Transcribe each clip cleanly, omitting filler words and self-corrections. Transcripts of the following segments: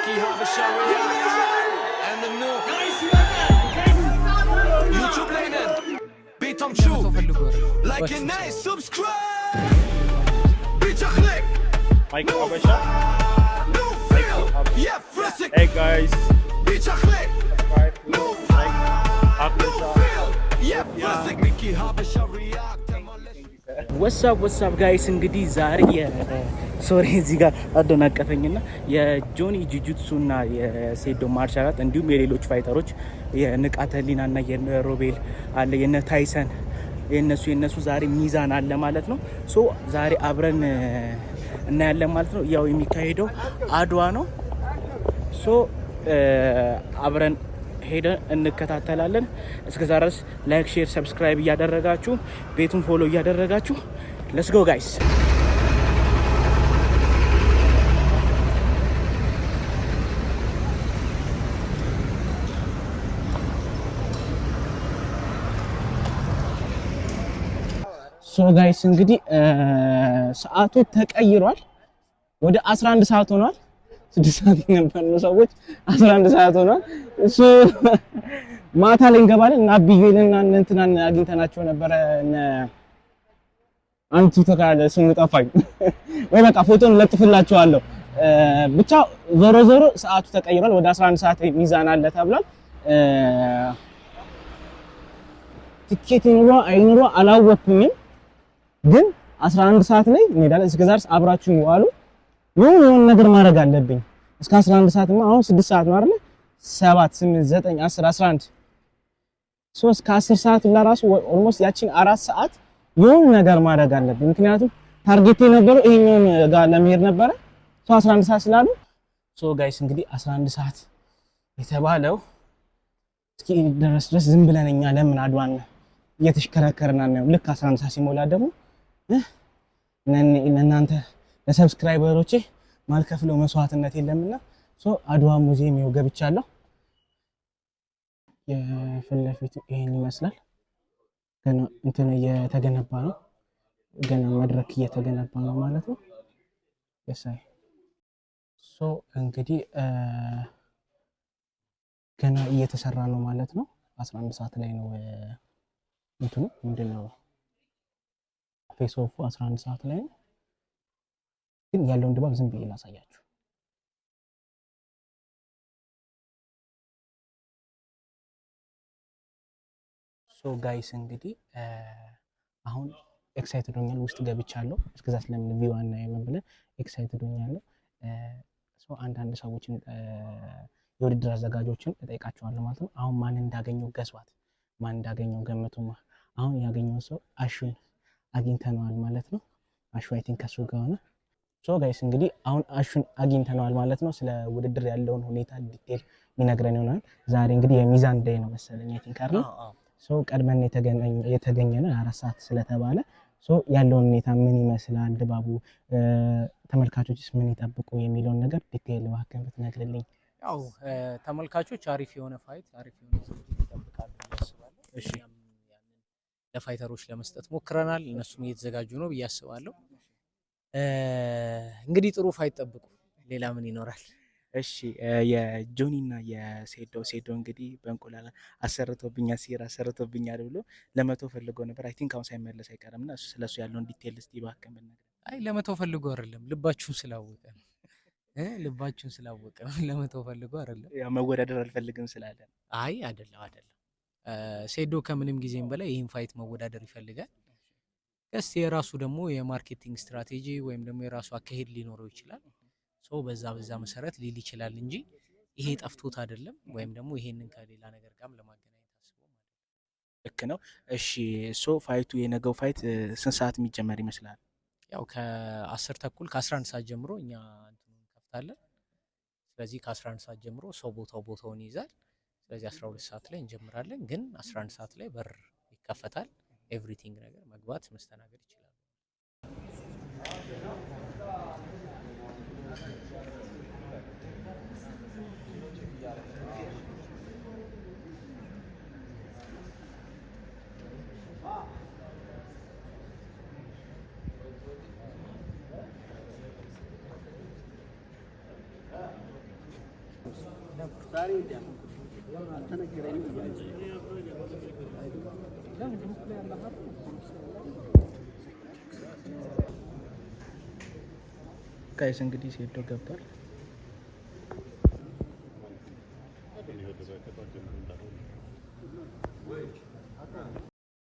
Mickey Habasha React and the new YouTube lane beat on true like a nice subscribe beat a click Mike Habasha yeah frosty hey guys beat a click subscribe to Mike Habasha yeah frosty Mickey Habasha React ወሳብ ጋይስ እንግዲህ ዛሬ ሶሪ እዚህ ጋር አደናቀፈኝና የጆኒ ጁጁትሱና የሴዶ ማርሻል አርት እንዲሁም የሌሎች ፋይተሮች የንቃተ ህሊናና የሮቤል አለ የነ ታይሰን የነሱ ዛሬ ሚዛን አለ ማለት ነው። ሶ ዛሬ አብረን እናያለን ማለት ነው። ያው የሚካሄደው አድዋ ነው። ሶ አብረን ሄደን እንከታተላለን። እስከዛ ድረስ ላይክ፣ ሼር፣ ሰብስክራይብ እያደረጋችሁ ቤቱን ፎሎ እያደረጋችሁ ሌትስ ጎ ጋይስ። ሶ ጋይስ እንግዲህ ሰዓቱ ተቀይሯል። ወደ 11 ሰዓት ሆኗል። 6 ሰዓት የነበረው ሰዎች 11 ሰዓት ሆኗል። እሱ ማታ ላይ እንገባለን እና አብዩልና እንትናን አግኝተናቸው ነበረ። አንቱ ተካለ ስሙ ጠፋኝ ወይ በቃ ፎቶን ለጥፍላችኋለሁ። ብቻ ዞሮ ሰዓቱ ተቀይሯል። ወደ 11 ሰዓት ሚዛን አለ ተብሏል። ቲኬት ኑሮ አይኑሮ አላወቅኩኝም፣ ግን 11 ሰዓት ላይ እንሄዳለን። እስከዛ ድረስ አብራችሁኝ ዋሉ። የሆነ ነገር ማድረግ አለብኝ። እስከ 11 ሰዓት አሁን 6 ሰዓት ነው አይደል? 7 8 9 10 11 3 ከ10 ሰዓት ለራሱ ኦልሞስት ያቺን 4 ሰዓት የሆነ ነገር ማድረግ አለብኝ። ምክንያቱም ታርጌት የነበረው ይሄኛውን ጋር ለመሄድ ነበረ። 11 ሰዓት ስላሉ ጋይስ እንግዲህ 11 ሰዓት የተባለው እስኪ ድረስ ዝም ብለን እኛ ለምን አድዋን እየተሽከረከርን ነው። ልክ 11 ሰዓት ሲሞላ ደግሞ እናንተ ለሰብስክራይበሮቼ ማልከፍለው መስዋዕትነት የለምና አድዋ ሙዚየም ይኸው ገብቻለሁ። የፊት ለፊቱ ይሄን ይመስላል። ገና እንትን እየተገነባ ነው። ገና መድረክ እየተገነባ ነው ማለት ነው። የሳይ እንግዲህ ገና እየተሰራ ነው ማለት ነው። 11 ሰዓት ላይ ነው እንትኑ ምንድነው ፌስ ኦፍ 11 ሰዓት ላይ ነው። ግን ያለውን ድባብ ዝም ብዬ ላሳያችሁ። ጋይስ እንግዲህ አሁን ኤክሳይትድ ሆኛለሁ። ውስጥ ገብቻለሁ። እስከዛ ስለምን ቪው አናየም ብለን ኤክሳይትድ ሆኛለሁ። አንዳንድ ሰዎችን የውድድር አዘጋጆችን እጠይቃቸዋለሁ ማለት ነው። አሁን ማን እንዳገኘው ገሷት፣ ማን እንዳገኘው ገምቱማ። አሁን ያገኘው ሰው አሹን አግኝተነዋል ማለት ነው። አሹ አይ ቲንክ ከሱ ጋር ሆነ። ጋይስ እንግዲህ አሁን አሹን አግኝተነዋል ማለት ነው። ስለ ውድድር ያለውን ሁኔታ ዲቴል የሚነግረን ይሆናል። ዛሬ እንግዲህ የሚዛን ዴይ ነው መሰለኝ አይ ቲንክ አይደል? ቀድመን የተገኘነው 4 ሰዓት ስለተባለ ያለውን ሁኔታ ምን ይመስላል፣ ድባቡ፣ ተመልካቾችስ ምን ይጠብቁ የሚለውን ነገር ዲቴል እባክህ ብትነግርልኝ። ያው ተመልካቾች አሪፍ የሆነ ፋይት፣ አሪፍ የሆነ ዝግጅት ይጠብቃሉ ያስባለሁ። እሺ ያንን ለፋይተሮች ለመስጠት ሞክረናል። እነሱም እየተዘጋጁ ነው ብዬ አስባለሁ። እንግዲህ ጥሩ ፋይት ጠብቁ። ሌላ ምን ይኖራል? እሺ የጆኒና የሴዶ እንግዲህ በእንቁላል አሰርቶብኛል ሲራ አሰርቶብኛል ብሎ ለመቶ ፈልጎ ነበር። አይ ቲንክ አሁን ሳይመለስ አይቀርምና ስለሱ ያለውን ዲቴል እስቲ እባክህ ብትነግረኝ። አይ ለመቶ ፈልጎ አይደለም፣ ልባችሁን ስላወቀ ነው። ልባችሁን ስላወቀ ነው። ለመቶ ፈልጎ አይደለም። ያው መወዳደር አልፈልግም ስላለ። አይ አይደለም። ሴዶ ከምንም ጊዜም በላይ ይሄን ፋይት መወዳደር ይፈልጋል። እስቲ የራሱ ደግሞ የማርኬቲንግ ስትራቴጂ ወይም ደግሞ የራሱ አካሄድ ሊኖረው ይችላል። በዛ መሰረት ሊል ይችላል እንጂ ይሄ ጠፍቶት አይደለም፣ ወይም ደግሞ ይሄንን ከሌላ ነገር ጋርም ለማገናኘት አስቦ ማለት ነው። ልክ ነው። እሺ ፋይቱ የነገው ፋይት ስንት ሰዓት የሚጀመር ይመስላል? ያው ከ10 ተኩል ከ11 ሰዓት ጀምሮ እኛ እንትኑን እንከፍታለን። ስለዚህ ከ11 ሰዓት ጀምሮ ሰው ቦታውን ይይዛል። ስለዚህ 12 ሰዓት ላይ እንጀምራለን። ግን 11 ሰዓት ላይ በር ይከፈታል። ኤቭሪቲንግ ነገር መግባት መስተናገድ ይችላል። ጋይስ እንግዲህ ሴዶ ገብቷል።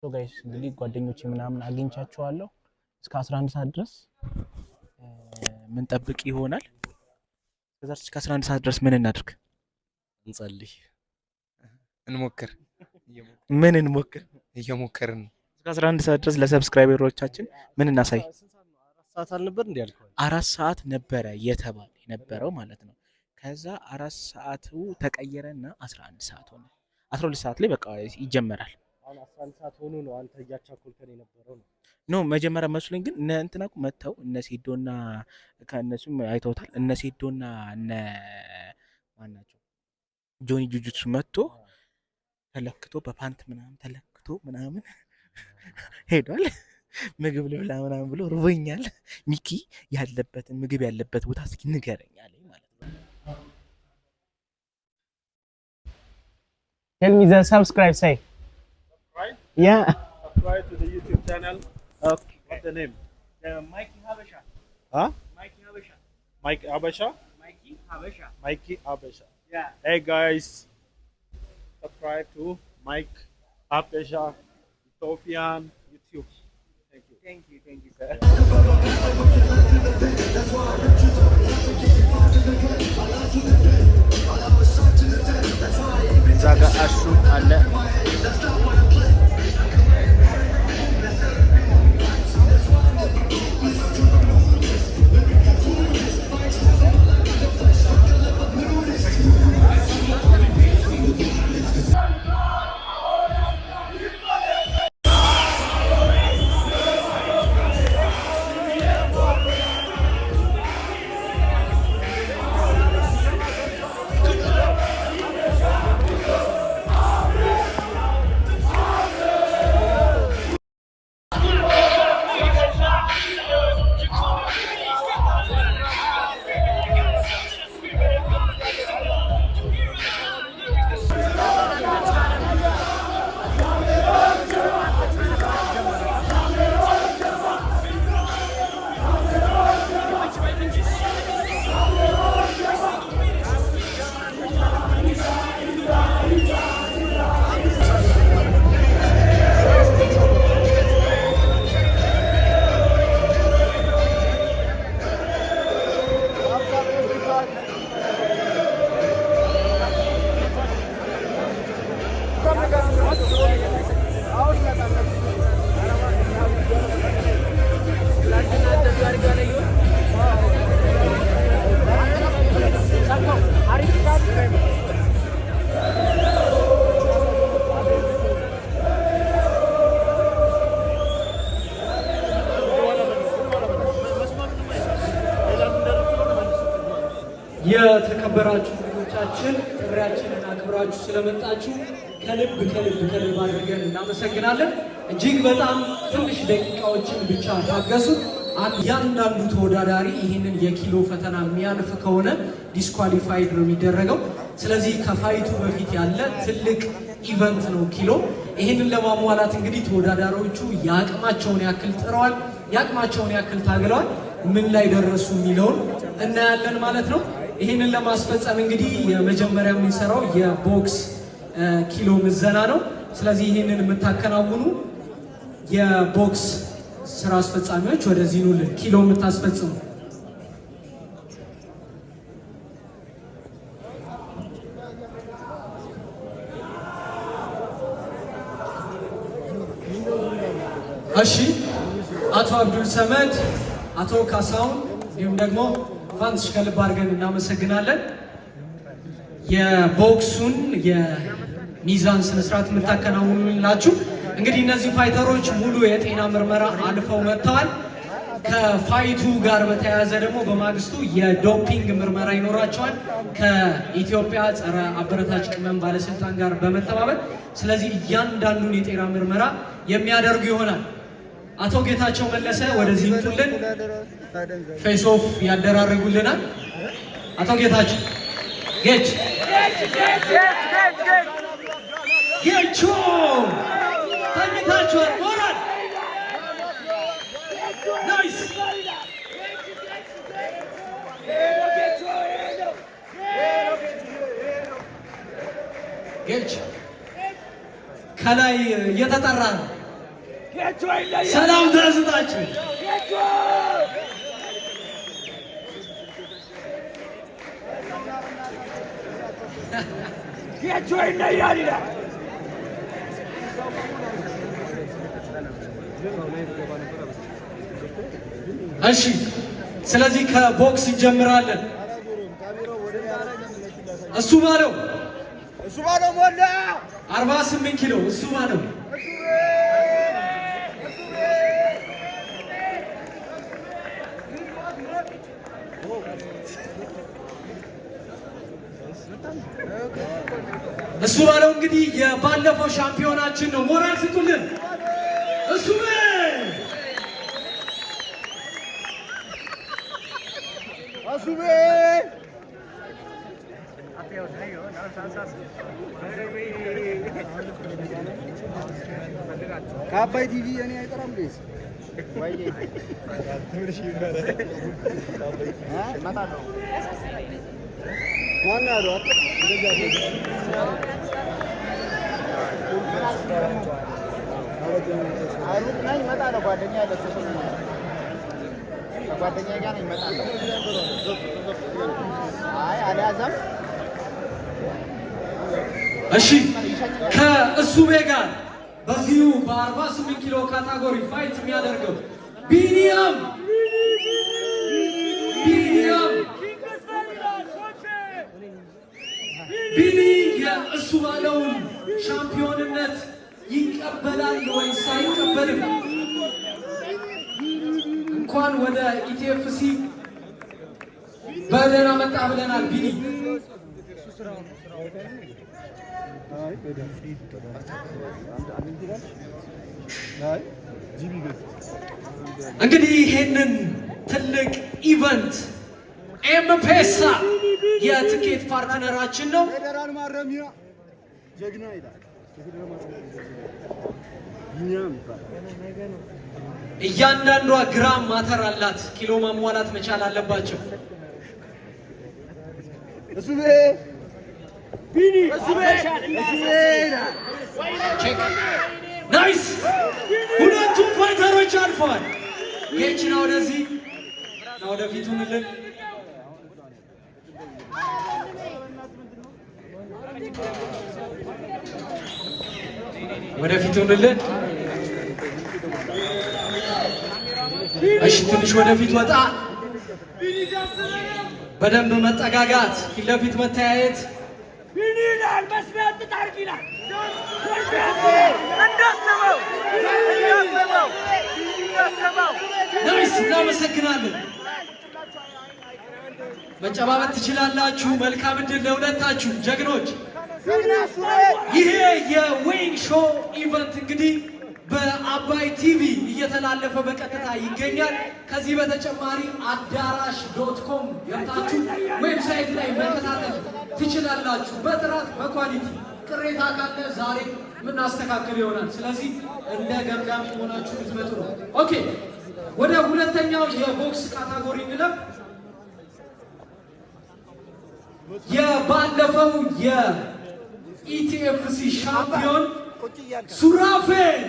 ጋይስ እንግዲህ ጓደኞቼ ምናምን አግኝቻቸዋለሁ። እስከ 11 ሰዓት ድረስ ምን ጠብቅ ይሆናል። ከዛ እስከ 11 ሰዓት ድረስ ምን እናድርግ? እንጸልይ፣ እንሞክር። ምን እንሞክር? እየሞከርን ነው። እስከ 11 ሰዓት ድረስ ለሰብስክራይበሮቻችን ምን እናሳይ? 4 ሰዓት አልነበር እንዴ ያልከው? 4 ሰዓት ነበረ የተባለ የነበረው ማለት ነው። ከዛ 4 ሰዓቱ ተቀየረና 11 ሰዓት ሆነ። 12 ሰዓት ላይ በቃ ይጀመራል። አሁን 11 ሰዓት ሆኖ ነው አንተ እያቻኮልከን የነበረው ነው። ኖ መጀመሪያ መስሎኝ፣ ግን እነ እንትና እኮ መተው እነ ሴዶና ከእነሱም አይተውታል። እነ ሴዶና እነ ማናቸው ጆኒ ጁጁትሱ መጥቶ ተለክቶ በፓንት ምናምን ተለክቶ ምናምን ሄዷል። ምግብ ልብላ ምናምን ብሎ ርቦኛል፣ ሚኪ ያለበትን ምግብ ያለበት ቦታ እስኪ ንገረኝ አለኝ ማለት ነው። Tell me the subscribe say. Subscribe? Yeah. Subscribe to the YouTube channel. Okay. What's the name? Mikey Habasha. Huh? Mikey Habasha. Mike Habasha? Mikey Habasha. Mikey Habasha. Yeah. Hey guys, subscribe to Mike Habasha Ethiopian YouTube. Thank you. Thank you. Thank you, sir. Zaga Ashu አለ። የተከበራችሁ ልጆቻችን ጥሪያችንን አክብራችሁ ስለመጣችሁ ከልብ አድርገን እናመሰግናለን። እጅግ በጣም ትንሽ ደቂቃዎችን ብቻ ታገሱ። እያንዳንዱ ተወዳዳሪ ይህንን የኪሎ ፈተና የሚያልፍ ከሆነ ዲስኳሊፋይድ ነው የሚደረገው። ስለዚህ ከፋይቱ በፊት ያለ ትልቅ ኢቨንት ነው ኪሎ። ይህንን ለማሟላት እንግዲህ ተወዳዳሪዎቹ የአቅማቸውን ያክል ጥረዋል፣ የአቅማቸውን ያክል ታግለዋል። ምን ላይ ደረሱ የሚለውን እናያለን ማለት ነው። ይህንን ለማስፈጸም እንግዲህ የመጀመሪያ የምንሰራው የቦክስ ኪሎ ምዘና ነው። ስለዚህ ይህንን የምታከናውኑ የቦክስ ስራ አስፈጻሚዎች ወደዚህ ኑልን፣ ኪሎ የምታስፈጽሙ እሺ። አቶ አብዱል ሰመድ፣ አቶ ካሳውን እንዲሁም ደግሞ ፋንትሽ ከልብ አድርገን እናመሰግናለን። የቦክሱን የሚዛን ስነስርዓት የምታከናውኑላችሁ እንግዲህ እነዚህ ፋይተሮች ሙሉ የጤና ምርመራ አልፈው መጥተዋል። ከፋይቱ ጋር በተያያዘ ደግሞ በማግስቱ የዶፒንግ ምርመራ ይኖራቸዋል ከኢትዮጵያ ጸረ አበረታች ቅመም ባለስልጣን ጋር በመተባበር። ስለዚህ እያንዳንዱን የጤና ምርመራ የሚያደርጉ ይሆናል። አቶ ጌታቸው መለሰ ወደዚህ ይምጡልን፣ ፌስ ኦፍ ያደራረጉልናል። አቶ ጌታቸው ጌች ጌቾ ተኝታችኋል። ሞራል ናይስ ጌች ከላይ እየተጠራ ነው። ሰላም ተስጣችሁ እሺ፣ ስለዚህ ከቦክስ እንጀምራለን። እሱ ባለው ሞላ 48 ኪሎ እሱ ባለው እሱ ባለው እንግዲህ የባለፈው ሻምፒዮናችን ነው። ሞራል ስጡልን። እሱ ከአባይ ቲቪ እኔ አይጠራም ዴስ ማን ያለው አሩቅ ነኝ እመጣለሁ። ጓደኛ ያለ ጓደኛ ጋር ነኝ እመጣለሁ። አይ አልያዘም። እሺ ከእሱቤ ጋር በዚሁ በ48 ኪሎ ካታጎሪ ፋይት የሚያደርገው ቢኒያም ቢኒ የእሱ ባለውን ሻምፒዮንነት ይቀበላል ወይስ አይቀበልም? እንኳን ወደ ኢቲኤፍሲ በደህና መጣ ብለናል ቢኒ። እንግዲህ ይሄንን ትልቅ ኢቨንት ኤምፔሳ የትኬት ፓርትነራችን ነው። እያንዳንዷ ግራም ማተር አላት። ኪሎ ማሟላት መቻል አለባቸው። ናይስ! ሁለቱም ፋይተሮች አልፈዋል። ጌችና ወደዚህ ና ወደፊቱ ምልን ወደፊቱ ምልን። እሺ ትንሽ ወደፊት ወጣ። በደንብ መጠጋጋት፣ ፊት ለፊት መተያየት። ናይስ! እናመሰግናለን። መጨባበጥ ትችላላችሁ። መልካም እድል ለሁለታችሁ ጀግኖች። ይሄ የዌይንግ ሾው ኢቨንት እንግዲህ በአባይ ቲቪ እየተላለፈ በቀጥታ ይገኛል። ከዚህ በተጨማሪ አዳራሽ.com ገብታችሁ ዌብሳይት ላይ መከታተል ትችላላችሁ። በጥራት በኳሊቲ። ቅሬታ ካለ ዛሬ የምናስተካክል ይሆናል። ስለዚህ እንደ ገምጋሚ ሆናችሁ ልትመጡ ነው። ኦኬ፣ ወደ ሁለተኛው የቦክስ ካታጎሪ እንለፍ። የባለፈው የኢቲኤፍሲ ሻምፒዮን ሱራፌል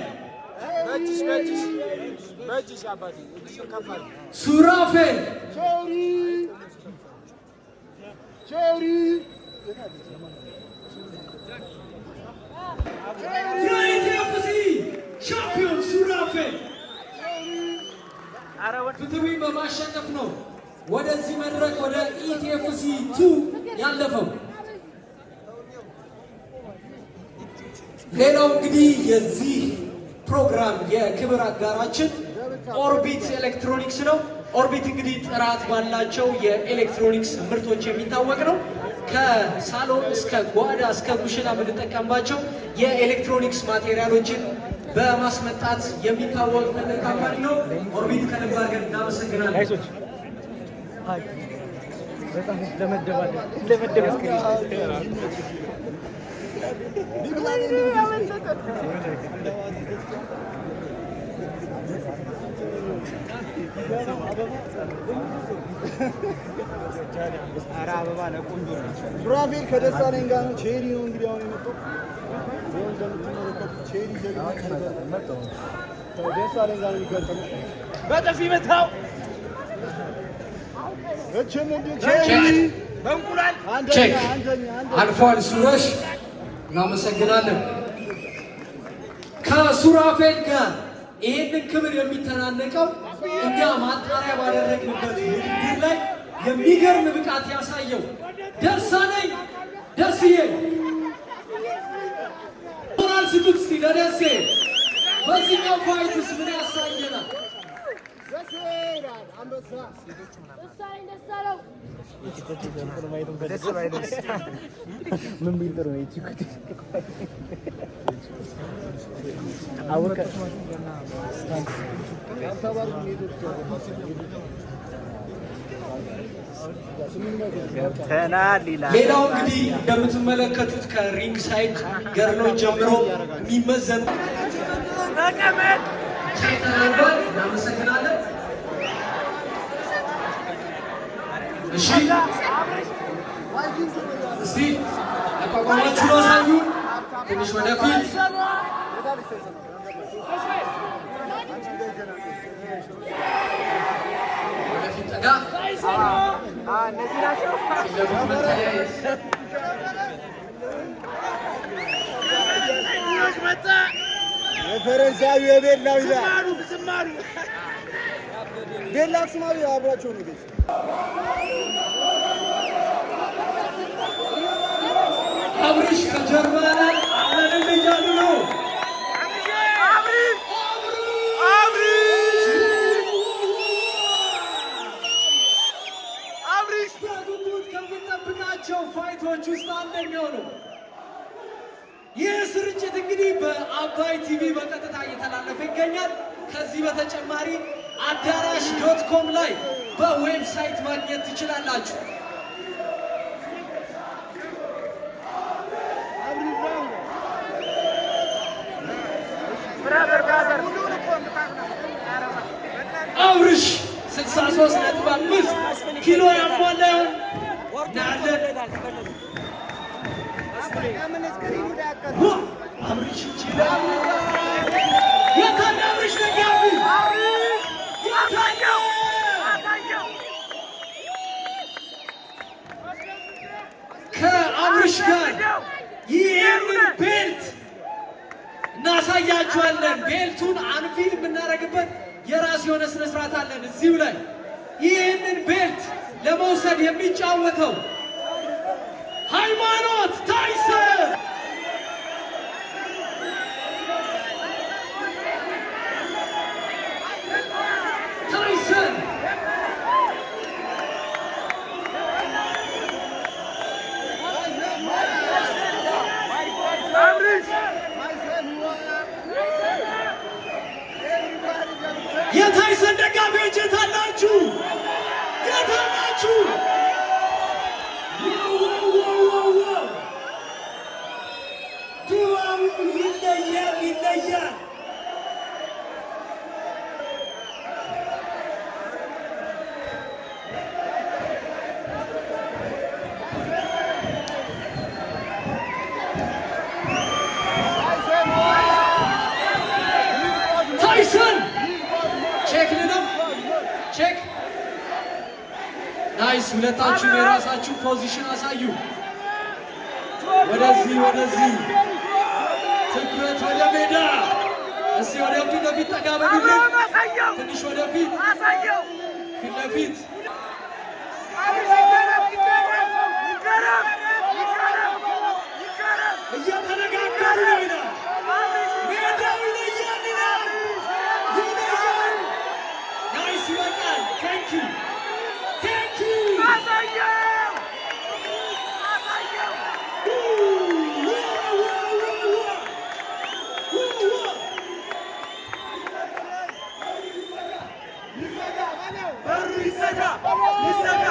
የኢቲኤፍሲ ሻምፒዮን ሱራፌል ፍትዊን በማሸነፍ ነው ወደዚህ መድረክ ወደ ኢቲኤፍሲ 2 ያለፈው። ሌላው እንግዲህ የዚህ ፕሮግራም የክብር አጋራችን ኦርቢት ኤሌክትሮኒክስ ነው። ኦርቢት እንግዲህ ጥራት ባላቸው የኤሌክትሮኒክስ ምርቶች የሚታወቅ ነው። ከሳሎን እስከ ጓዳ እስከ ኩሽና የምንጠቀምባቸው የኤሌክትሮኒክስ ማቴሪያሎችን በማስመጣት የሚታወቅ ትልቅ ካምፓኒ ነው። ኦርቢት ከልብ አድርገን እናመሰግናለን። በጣም ለመደባደብ ሱራፌል ከደሳለኝ ጋር ነው። ቼሪ ነው እንግዲህ አሁን የመጣው ቼሪ ደሳለኝ ጋር ነው የሚገጠመው። በጥፊ መታው። በእንቁላል አልፏል። ሱረሽ እናመሰግናለን። ከሱራፌል ጋር ይሄንን ክብር የሚተናነቀው እኛ ማጣሪያ ባደረግንበት ውድድር ላይ የሚገርም ብቃት ያሳየው ደሳለኝ ደስዬ ሞራል ስጡት እስቲ ለደሴ። በዚህኛው ፋይትስ ምን ያሳየናል? ምን ቢል ጥሩ ነው? ሌላው እንግዲህ እንደምትመለከቱት ከሪንግ ሳይድ ገርሎች ጀምሮ የሚመዘኑ እናመሰግናለን። እሺ እስቲ አቋቋማችሁን አሳዩ። ትንሽ ወደፊት ወደፊት ጠጋ። እነዚህ ናቸው። የፈረንሳዊ የቤላው ይላል። ቤላ አክሱማዊ አብራቸው ነው። አብርሽ ከጀርባ ላይ አለን እያሉ ነው። አብርሽ በጉጉት ከምንጠብቃቸው ፋይቶች ውስጥ አንደኛው ነው። ይህ ስርጭት እንግዲህ በአባይ ቲቪ በቀጥታ እየተላለፈ ይገኛል። ከዚህ በተጨማሪ አዳራሽ.com ላይ በዌብሳይት ማግኘት ትችላላችሁ። አብርሽ 63.5 ኪሎ ያሟላ ይሆን? እናያለን። አብርሽ ይችላል። የታለ አብርሽ ደጋፊ? የታየው ከአብርሽ ጋር ይህንን ቤልት እናሳያችኋለን። ቤልቱን አንፊል የምናደርግበት የራስ የሆነ ስነ ስርዓት አለን እዚሁ ላይ። ይህንን ቤልት ለመውሰድ የሚጫወተው ሃይማኖት ታይሰን የታይሰን ደጋፊዎች የት አላችሁ? የት አላችሁ? ድባቡ ይለያል ይለያል። ታይሰን ቼክ ልነው ቼክ ናይስ። ሁለታችሁም የራሳችሁ ፖዚሽን አሳዩ። ወደዚህ ወደዚህ፣ ትኩረት ወደ ሜዳ። እስቲ ወደፊት ለፊት ጠጋ በሉልን፣ ትንሽ ወደፊት ፊት ለፊት እየተነጋገሩ ነው ይላል። ሜዳው ይለያል ይላል። ይለያል። ናይስ ይበቃል። ቴንክ ዩ ቴንክ ዩ። በሩ ይዘጋ ይዘጋ።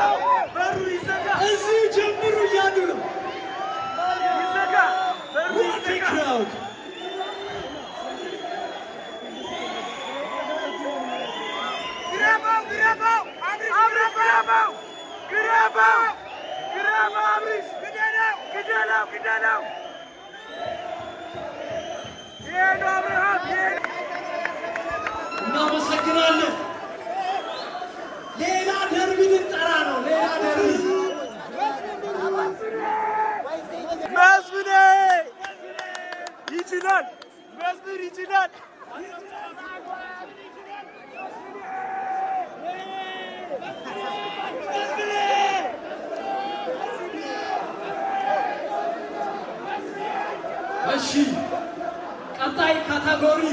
እናመሰግናለን። ሌላ ደርቢ ልንጠራ ነው። ሌላ ደርቢ መስፍኔ ይችላል። መስፍን ይችላል። እሺ፣ ቀጣይ ካታጎሪ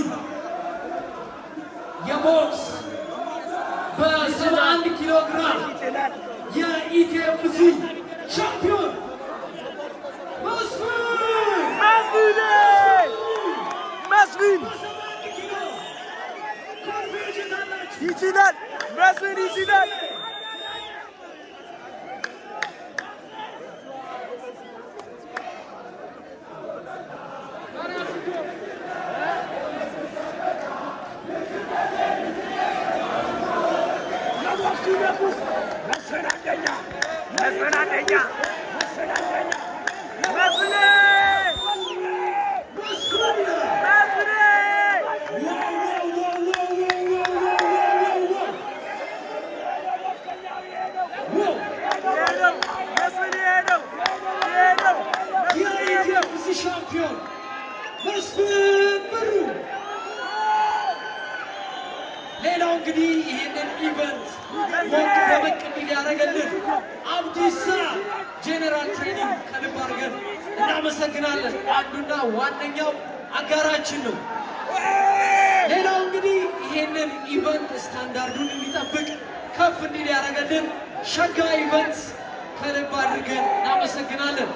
የቦክስ በ71 ኪሎ ግራም የኢቲኤፍሲ ሻምፒዮን መስፍን ይችላል። መስፍን ይችላል። የኢቲኤፍሲ ሻምፒዮን መስፍን ብሩ። ሌላው እንግዲህ ይህንን ኢቨንት ሞቅ ደመቅ እንዲል ያደረገልን አብዲሳ ጄኔራል ትሬኒንግ ከልብ አድርገን እናመሰግናለን። አንዱና ዋነኛው አጋራችን ነው። ሌላው እንግዲህ ይህንን ኢቨንት ስታንዳርዱን እንዲጠብቅ ከፍ እንዲል ያደረገልን ሸጋ ኢቨንት ከልብ አድርገን እናመሰግናለን።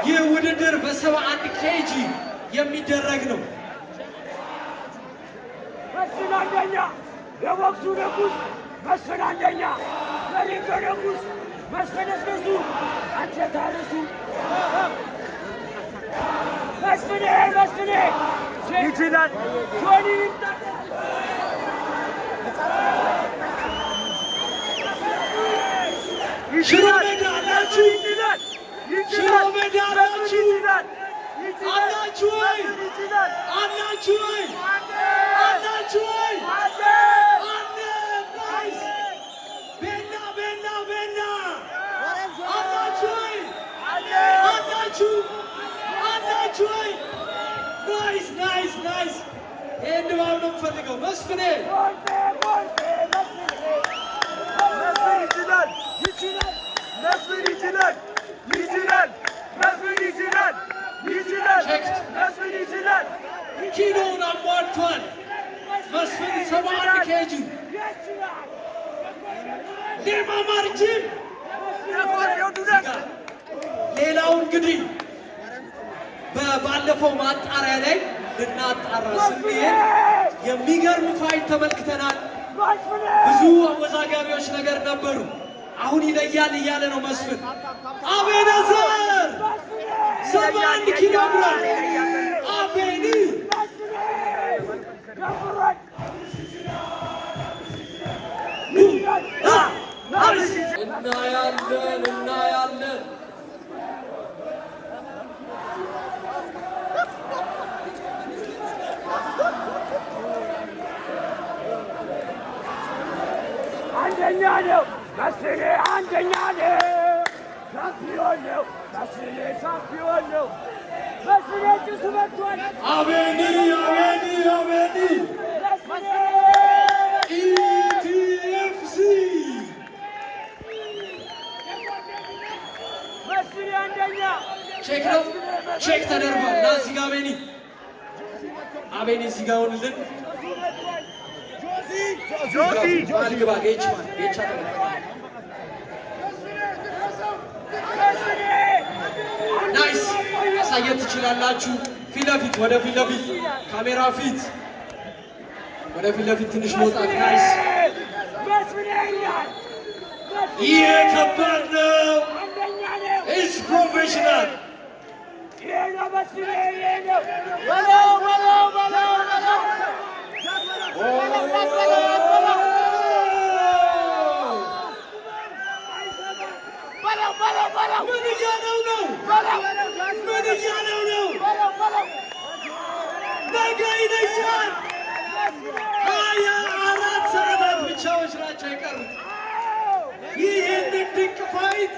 ይህ ውድድር በ71 ኬጂ የሚደረግ ነው። መስፍን አንደኛ፣ የቦክሱ ንጉስ መስፍን አንደኛ፣ የሪንጎ ንጉስ መስፍን እስክሱ አንተ ታርሱ መስፍኔ ይችላል። ጆኒ ሽሮ ሜዳ አላችሁ? ሽሮ ሜዳ አላችሁ? አላችሁ ወይ? አላችሁ ወይ? አላችሁ ወይ? ናይስ! ቤላ አላችሁ ወይ? አላችሁ? አላችሁ ወይ? ናይስ! ይህን ድባብ ነው የምፈልገው። መስፍኔ ኪሎውን አሟልቷል። መስፍን 71 ኬጂ ሌማ ማርጅን። ሌላው እንግዲህ ባለፈው ማጣሪያ ላይ ልናጣራ ስንሄድ የሚገርም ፋይት ተመልክተናል። ብዙ አወዛጋቢዎች ነገር ነበሩ። አሁን ይለያል እያለ ነው መስፍን። አቤነዘር 71 ኪሎ ግራም አቤኒ እናያለን። አንደኛ ነው መስፍኔ፣ አንደኛ ነው። ሻምፒዮን ነው መስፍኔ፣ ሻምፒዮን ነው መስፍኔ። ጭሱ መጥቷል። አቤኒ ኢቲኤፍሲ መስፍኔ አንደኛ። ቼክ ነው፣ ቼክ ተደርጓል። ና እዚህ ጋ አቤኒ እዚህ ጋ ሆንልን። ግባ ጌቻ ናይስ። ማሳየት ትችላላችሁ። ፊት ለፊት ወደ ፊት ለፊት ካሜራ ፊት ወደ ፊት ለፊት ትንሽ መውጣት። ናይስ። ይሄ ከባድ ነው። ኢዝ ፕሮፌሽናል። ምን እያለው ነው? ምን እያለው ነው? ነገ ይለያል። 24 ሰዓታት ብቻዎች ናቸው የቀሩት። ይህንን ድንቅ ፋይት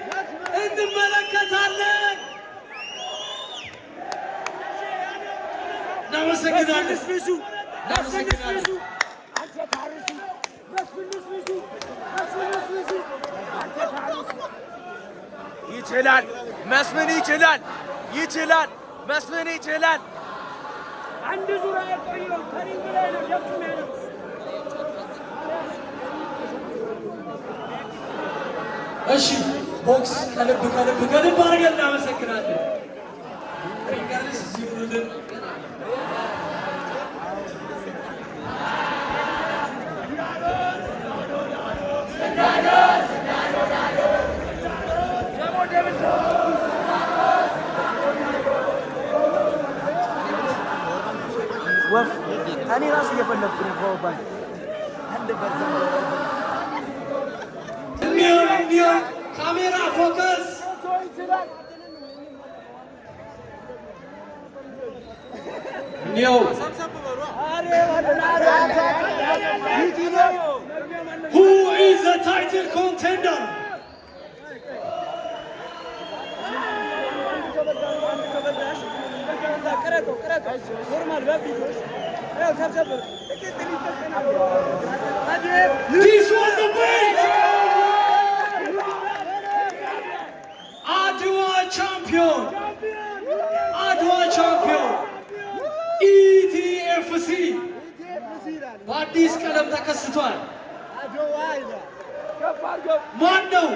እንመለከታለን። እናመሰግናለን። ይችላል መስፍን፣ ይችላል መስፍን፣ ይችላል። አንድ ዙር አይቆየው ከሪንግ ላይ ነው ደስ የሚለው። እሺ ቦክስ ከልብ አድርገን እናመሰግናለን። ሪንገርስ ሲውልን እኔ ራሱ እየፈለግኩ ነው። ባባይ አንድ ካሜራ ፎከስ ኒው Who is the title contender? This was the win! Adwa champion! ETFC! በአዲስ ቀለም ተከስቷል። ማን ነው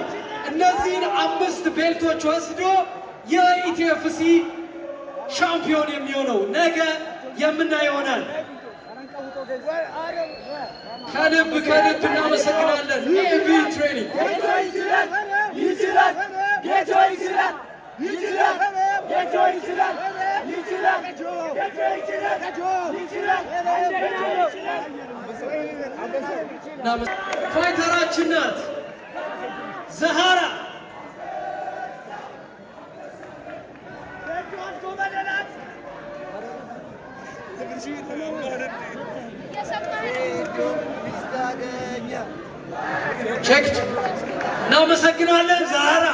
እነዚህን 5 ቤልቶች ወስዶ የኢቲኤፍሲ ሻምፒዮን የሚሆነው? ነገ የምናየው ይሆናል። ከልብ እናመሰግናለን። ኤቢ ትሬኒንግ ፋይተራችን ናት ዘሃራ። ቼክ እናመሰግናለን። ዘሃራ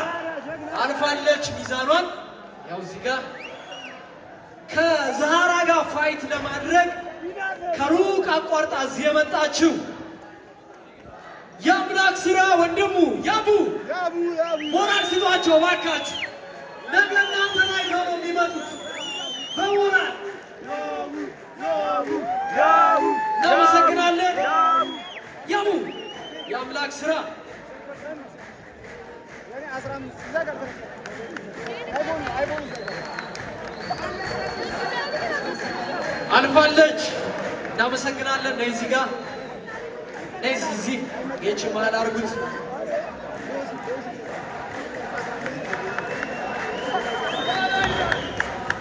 አልፋለች ሚዛኗን። ያው እዚህ ጋር ከዘሃራ ጋር ፋይት ለማድረግ ከሩቅ አቋርጣ እዚህ የመጣችው የአምላክ ስራ ወንድሙ ያቡ ሞራል ስጧቸው እባካችሁ። ነገ እናንተ ላይ ነው የሚመጡት በሞራል እናመሰግናለን። ያቡ የአምላክ ስራ አልፋለች። እናመሰግናለን። ነይ እዚህ ጋር ነይ እዚህ የቺ መሀል አድርጉት።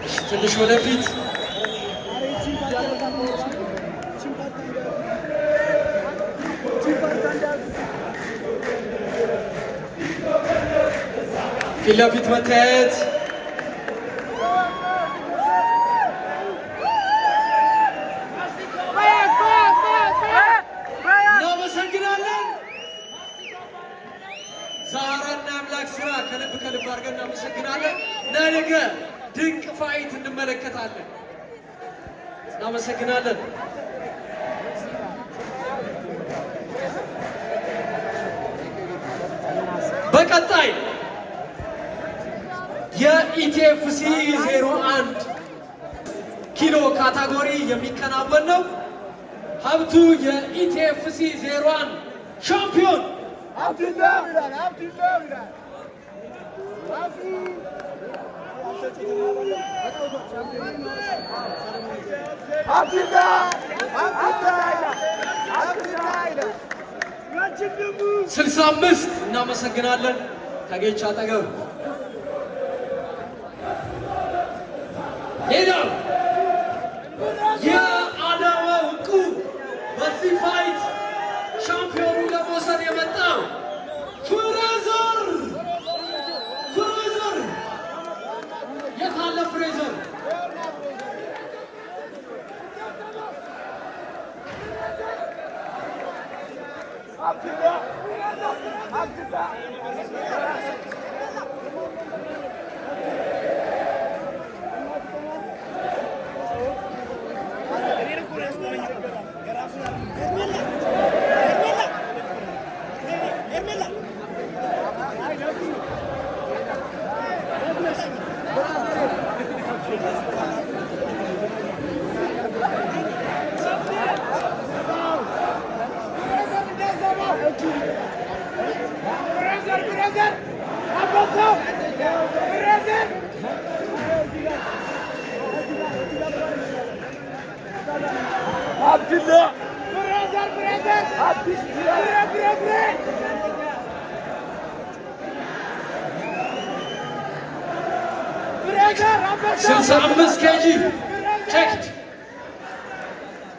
እሺ ትንሽ ወደፊት ፊት ለፊት መታየት። እናመሰግናለን። ዛራና አምላክ ስራ ከልብ አድርገን እናመሰግናለን። ነገ ድንቅ ፋይት እንመለከታለን። እናመሰግናለን። በቀጣይ የኢቲኤፍሲ 01 ኪሎ ካታጎሪ የሚከናወን ነው። ሀብቱ የኢቲኤፍሲ 01 ሻምፒዮን ስልሳ 65 እናመሰግናለን። ከጌቻ አጠገብ ሌላው የአዳማ ዕንቁ በዚህ ፋይት ሻምፒዮኑን ለመውሰድ የመጣው ፍሬዘር 65 ኬጂ ቼክድ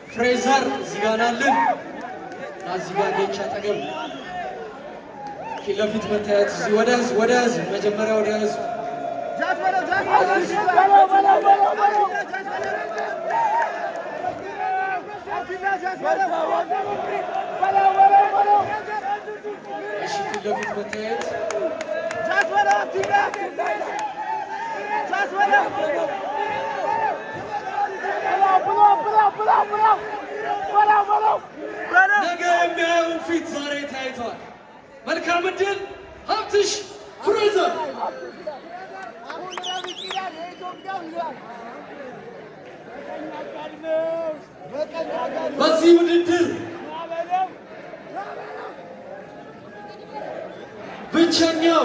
ፍሬዘር እዚህ ጋር ናልን እዚህ ጋር ጌቻ ጠገብ ፊት ለፊት መታየት እዚህ ወደ ህዝብ መጀመሪያ ወደ ህዝብ እሺ ፊት ለፊት መታየት ነገ የሚያዩ ፊት ዛሬ ታይቷል። መልካም ዕድል ሀብትሽ ፍሬዘር። በዚህ ውድድር ብቸኛው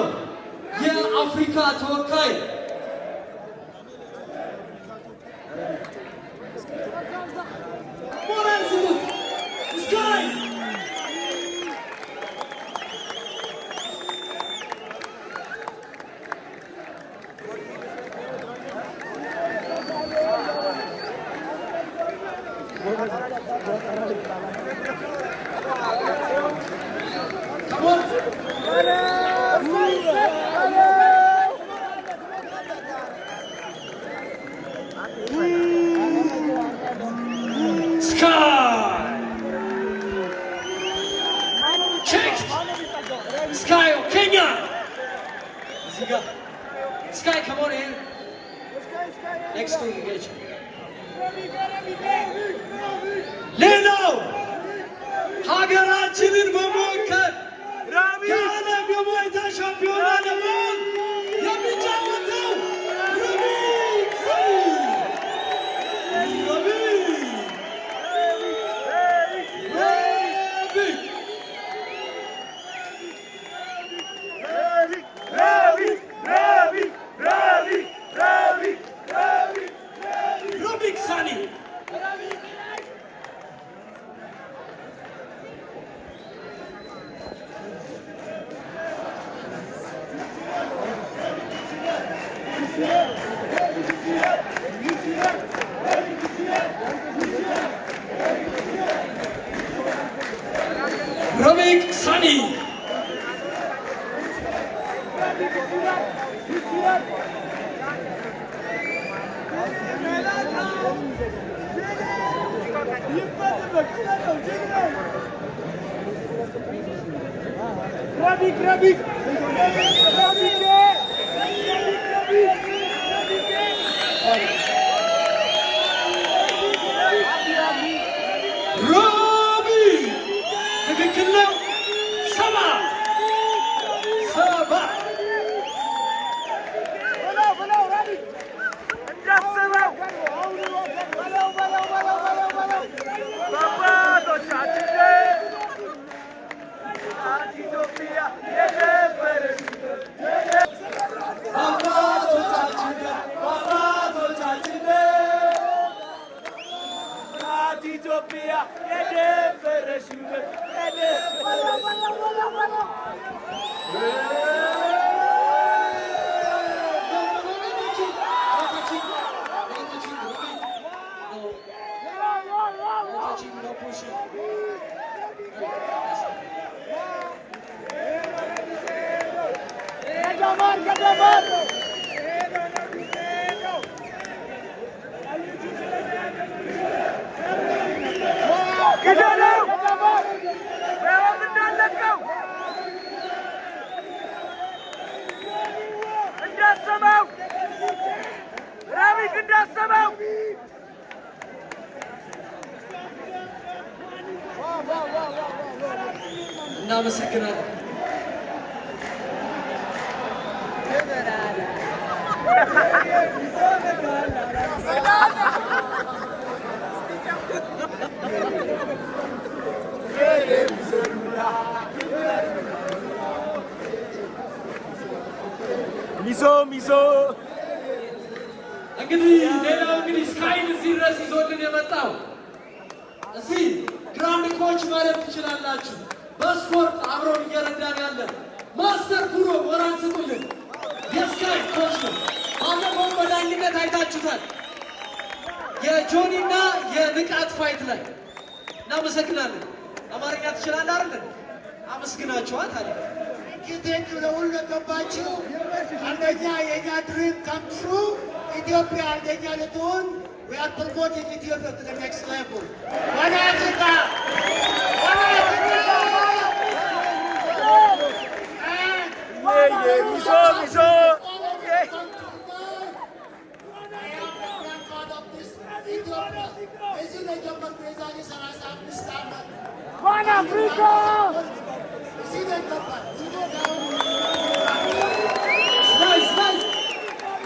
የአፍሪካ ተወካይ Sky of Kenya. Sky, come on in. Next to engage. Leno. ሀገራችንን በመወከል የዓለም የሙay thai ሻምፒዮና ለመሆን የሚጫወተው Robic Sunny. Robic. ትክክል ነው። ሰባ ኢትዮጵያ የደፈረሽበት እናመሰግናለን። ሚሶ እንግዲህ ስካይን እዚህ ድረስ ይዞልን የመጣው እዚህ ግራንድ ኮች ማለት ትችላላችሁ። በስፖርት አብሮን እየረዳን ያለ ማስተር ፕሮ ወራን ስጡልን የስካይ ኮች ነው። ባለፈው በዳኛ የጆኒ እና የንቃት ፋይት ላይ እናመሰግናለን። አማርኛ ትችላለህ አይደል? አመስግናችኋል ታዲያ ቴንክ ለሁሉ ለገባችሁ። አንደኛ የኛ ድሪም ካም ትሩ ኢትዮጵያ አንደኛ ልትሆን we are promoting Ethiopia to the next level. One Africa! One Africa! One Africa! Nice, nice,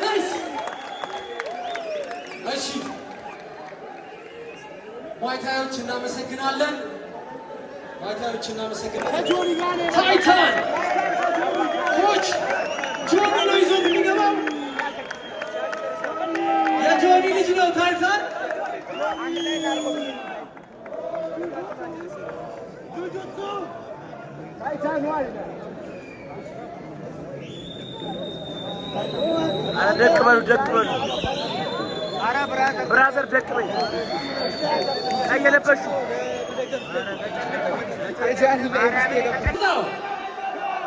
nice. እሺ ዋይታዮች እናመሰግናለን። ዋይታዮች እናመሰግናለን። ታይታን ኮች ጆኒ ነው ይዞት የሚገባው። የጆኒ ልጅ ነው ታይታን። ደቅ በሉ ደቅ በሉ። ብራዘር ደቅ በይ። ቀይ የለበሹ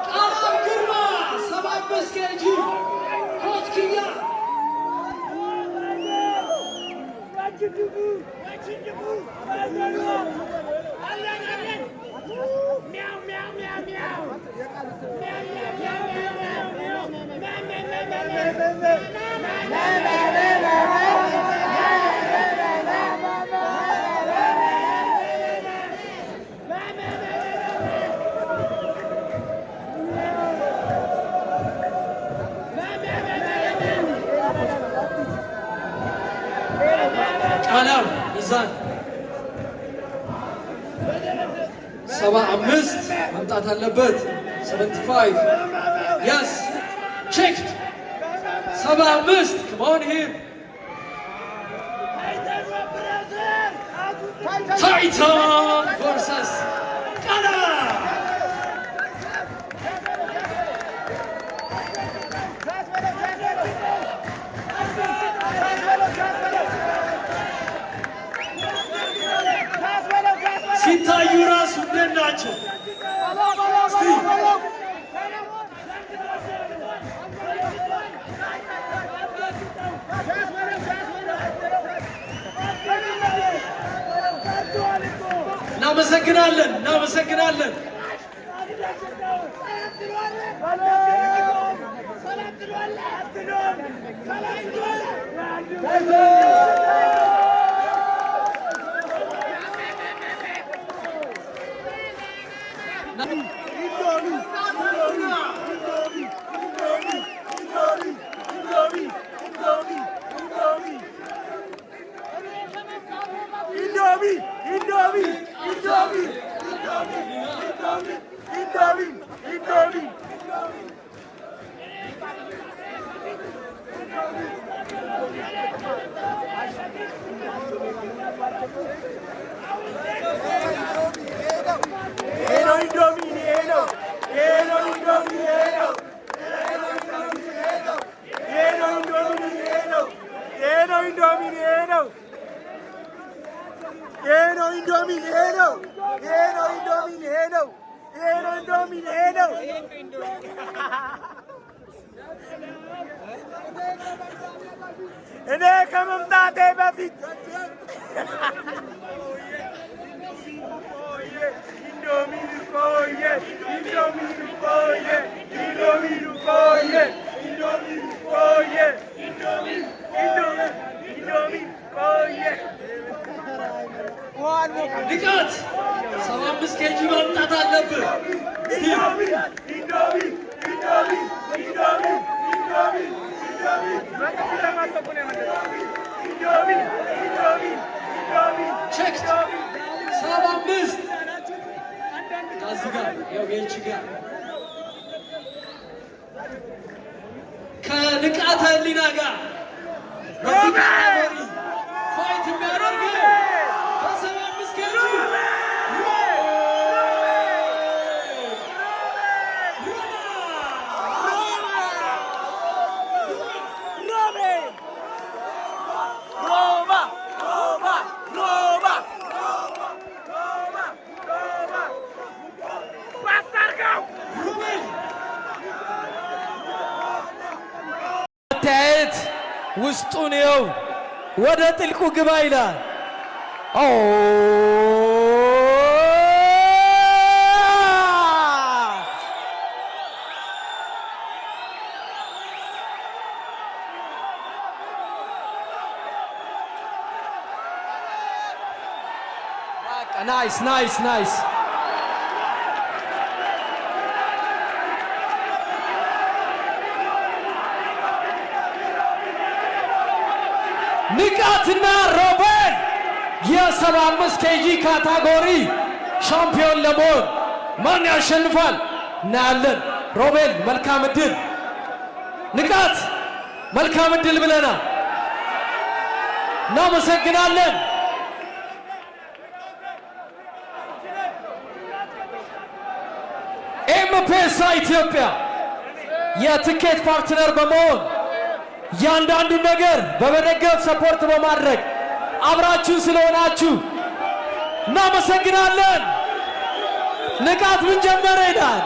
ቃላም ግርማ 75 ኬጂ ኮች ኪያ ቃላም ሚዛን 75 መምጣት አለበት። 75 yes checked 75 come on here Titan versus Ghana. ሲታዩ ራሱ እንዴት ናቸው? እናመሰግናለን፣ እናመሰግናለን። እኔ ከመምጣቴ በፊት ንቃት 75 ኬጂ ማምጣት አለብህ። ቼክ 75 ከዚህ ጋር ያው ጌች ጋር ከንቃተ ህሊና ጋር ፋይት የሚያደርግ በ75 ኬጂ Roma! ታየት ውስጡን ነው ወደ ጥልቁ ግባ ይላል። ናይስ ናይስ ናይስ ንቃትና ሮቤል የ75 ኬጂ ካታጎሪ ሻምፒዮን ለመሆን ማን ያሸንፋል እናያለን። ሮቤል መልካም እድል፣ ንቃት መልካም እድል ብለናል። እናመሰግናለን። ኤምፔሳ ኢትዮጵያ የትኬት ፓርትነር በመሆን ያንዳንዱ ነገር በመደገፍ ሰፖርት በማድረግ አብራችሁ ስለሆናችሁ እናመሰግናለን። ንቃት ምን ጀመረ ይላል።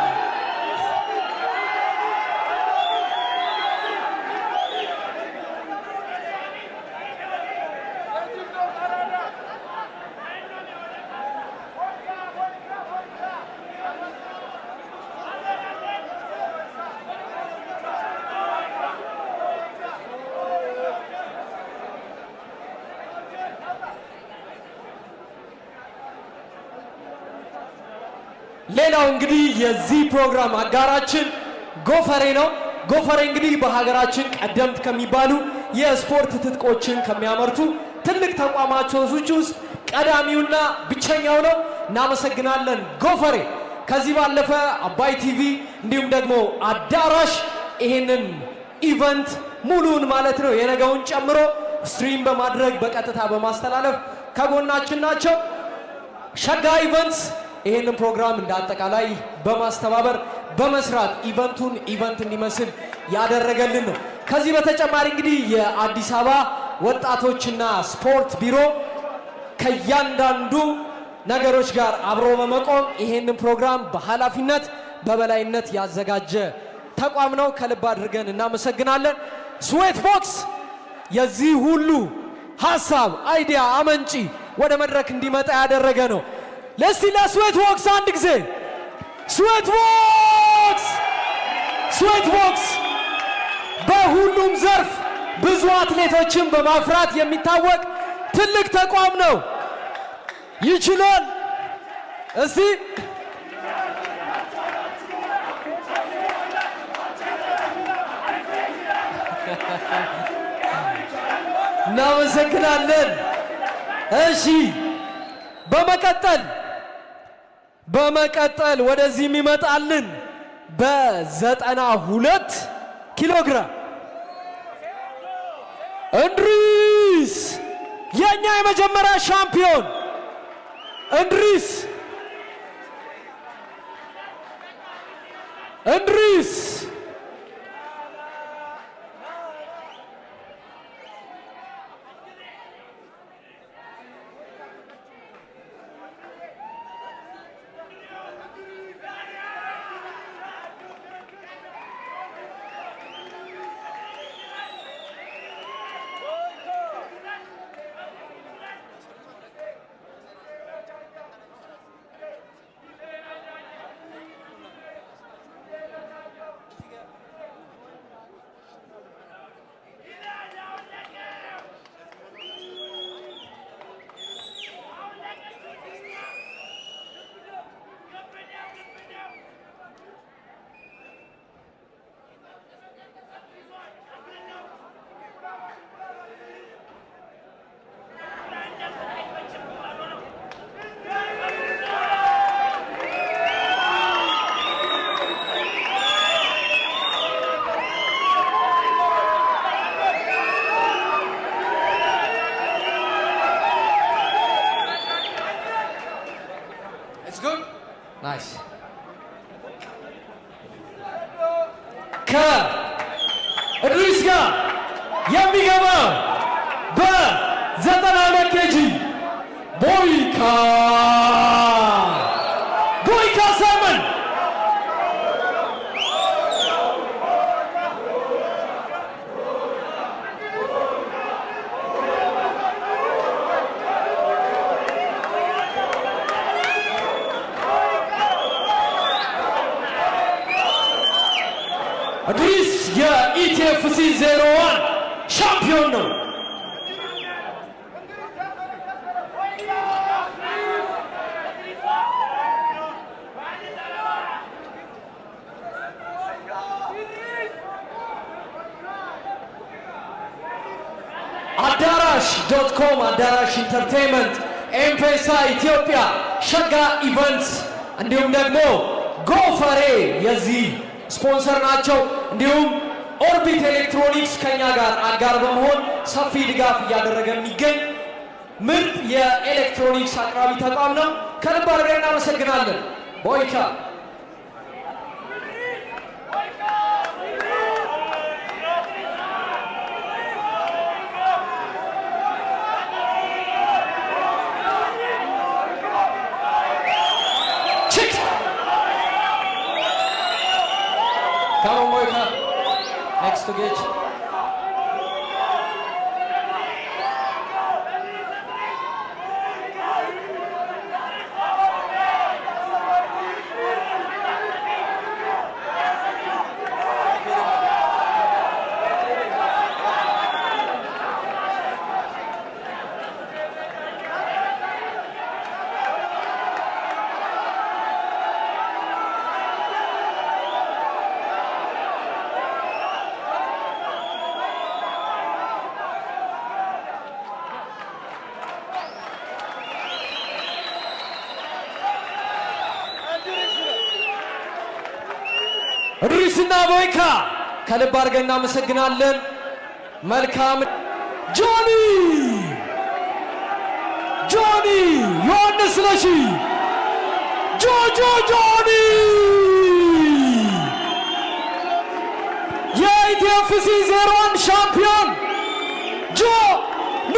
ሌላው እንግዲህ የዚህ ፕሮግራም አጋራችን ጎፈሬ ነው። ጎፈሬ እንግዲህ በሀገራችን ቀደምት ከሚባሉ የስፖርት ትጥቆችን ከሚያመርቱ ትልቅ ተቋማቶች ውስጥ ቀዳሚውና ብቸኛው ነው። እናመሰግናለን ጎፈሬ። ከዚህ ባለፈ አባይ ቲቪ እንዲሁም ደግሞ አዳራሽ ይሄንን ኢቨንት ሙሉን ማለት ነው የነገውን ጨምሮ ስትሪም በማድረግ በቀጥታ በማስተላለፍ ከጎናችን ናቸው። ሸጋ ኢቨንትስ ይሄንን ፕሮግራም እንዳጠቃላይ በማስተባበር በመስራት ኢቨንቱን ኢቨንት እንዲመስል ያደረገልን ነው። ከዚህ በተጨማሪ እንግዲህ የአዲስ አበባ ወጣቶችና ስፖርት ቢሮ ከእያንዳንዱ ነገሮች ጋር አብሮ በመቆም ይሄንን ፕሮግራም በኃላፊነት በበላይነት ያዘጋጀ ተቋም ነው። ከልብ አድርገን እናመሰግናለን። ስዌት ቦክስ የዚህ ሁሉ ሀሳብ አይዲያ አመንጪ ወደ መድረክ እንዲመጣ ያደረገ ነው። ለስቲ ለስዌት ቦክስ አንድ ጊዜ ስዌት ቦክስ። ስዌት ቦክስ በሁሉም ዘርፍ ብዙ አትሌቶችን በማፍራት የሚታወቅ ትልቅ ተቋም ነው። ይችላል። እስቲ እናመሰግናለን። እሺ በመቀጠል ወደዚህ የሚመጣልን በ92 ኪሎ ግራም እንድሪስ የኛ የመጀመሪያ ሻምፒዮን እንድሪስ ከእድሪስ ጋር የሚገባ በ92 ኬጂ ቦይካ ሳይመን የኢቲኤፍሲ 01 ሻምፒዮን ነው። አዳራሽ.com አዳራሽ ኢንተርቴይንመንት፣ ኤምፔሳ ኢትዮጵያ፣ ሸጋ ኢቨንትስ እንዲሁም ደግሞ ጎፈሬ የዚህ ስፖንሰር ናቸው። እንዲሁም ኦርቢት ኤሌክትሮኒክስ ከኛ ጋር አጋር በመሆን ሰፊ ድጋፍ እያደረገ የሚገኝ ምርጥ የኤሌክትሮኒክስ አቅራቢ ተቋም ነው። ከልብ አድርገን እናመሰግናለን። ቦይካ Come on, Boyka. Next to Gage. እድሪስና ቦይካ ከልብ አድርገን እናመሰግናለን። መልካም ጆኒ ዮሐንስ ስለሺ ጆኒ የኢቲኤፍሲ 01 ሻምፒዮን ጆኒ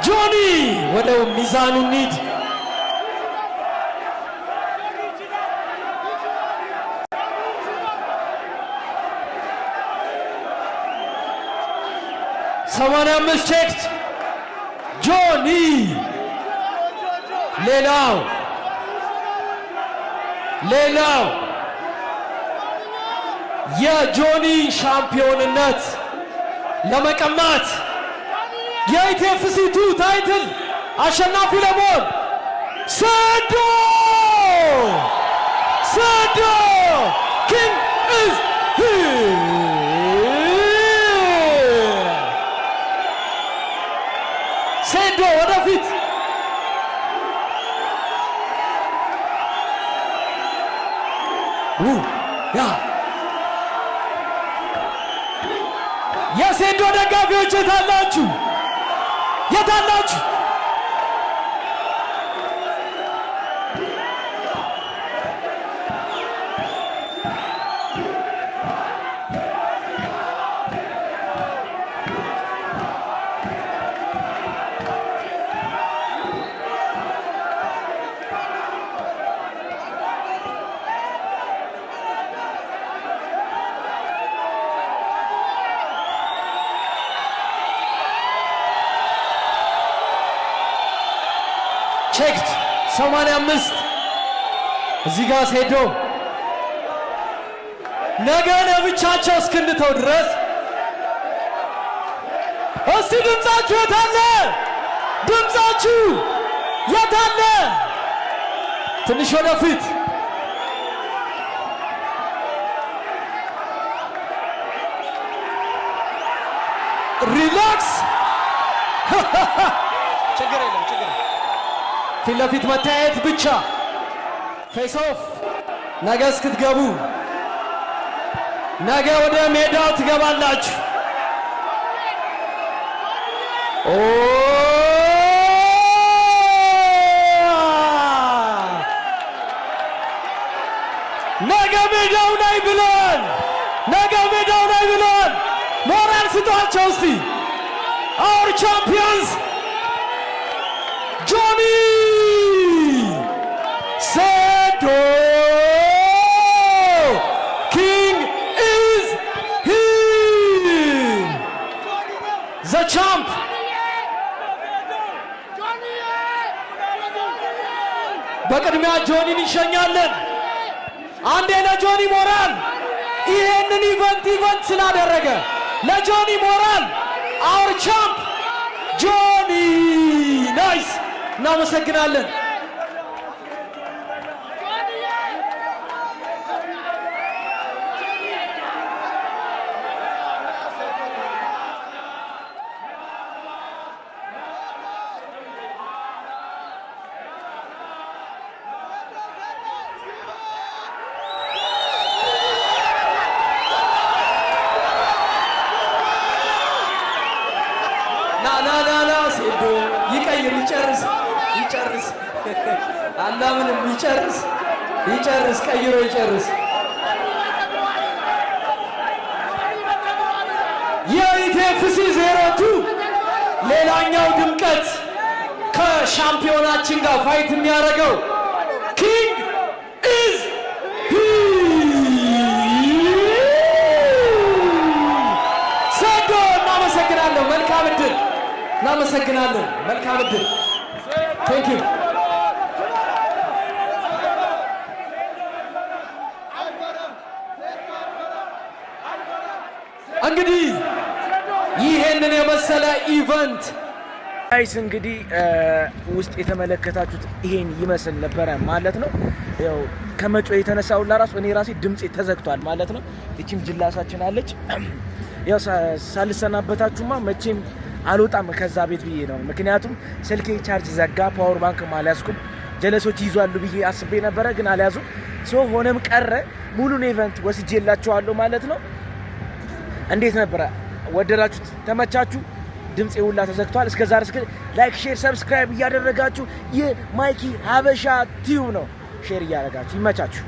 ጆኒ ወደ ሚዛኑ እንሂድ። ሰማንያ አምስት ቼክት ጆኒ ሌላው የጆኒ ሻምፒዮንነት ለመቀማት የኢቲኤፍሲ 2 ታይትል አሸናፊ ለመሆን ሰዶ ኪንግ ኢዝ ሰዶ ወደፊት ያ የሴዶ ደጋፊዎች የታላችሁ? ቼክት 85 እዚህ ጋር ሄዶ ነገ ለብቻቸው እስክንተው ድረስ እስቲ ድምጻችሁ የታለ? ትንሽ ወደፊት ሪላክስ ችግር የለም ፊት ለፊት መታየት ብቻ። ፌስ ኦፍ ነገ እስክትገቡ ነገ ወደ ሜዳው ትገባላችሁ። ነገ ሜዳው ላይ ብለን ሞራል ስጧቸው እስቲ our champions Johnny Sendo ጆኒን እንሸኛለን። አንዴ ለጆኒ ሞራል ይሄንን ኢቨንት ስላደረገ ለጆኒ ሞራል አወር ቻምፕ ጆኒ ናይስ እናመሰግናለን። ና ሴዶ ይቀይር ይጨርስ አላምንም ይጨርስ ቀይሮ ይጨርስ። የኢቲኤፍሲ 02 ሌላኛው ድምቀት ከሻምፒዮናችን ጋር ፋይት የሚያደርገው ኪንግ ኢዝ ሴዶ እናመሰግናለሁ። መልካም እድል እናመሰግናለን። መልካም እድል ቴንክ ዩ። እንግዲህ ይሄንን የመሰለ ኢቨንት ጋይስ እንግዲህ ውስጥ የተመለከታችሁት ይሄን ይመስል ነበረ ማለት ነው። ያው ከመጮ የተነሳው ለራሱ እኔ ራሴ ድምጽ ተዘግቷል ማለት ነው። እቺም ጅላሳችን አለች። ያው ሳልሰናበታችሁማ መቼም አልወጣም ከዛ ቤት ብዬ ነው። ምክንያቱም ስልኬ ቻርጅ ዘጋ፣ ፓወር ባንክ አልያዝኩም። ጀለሶች ይዟሉ ብዬ አስቤ ነበረ ግን አልያዙም። ሶ ሆነም ቀረ ሙሉን ኢቨንት ወስጄላችኋለሁ ማለት ነው። እንዴት ነበረ? ወደዳችሁት? ተመቻችሁ? ድምጼ ሁላ ተዘግቷል። እስከዛ ድረስ ላይክ፣ ሼር፣ ሰብስክራይብ እያደረጋችሁ ይህ ማይኪ ሀበሻ ቲዩብ ነው። ሼር እያደረጋችሁ ይመቻችሁ።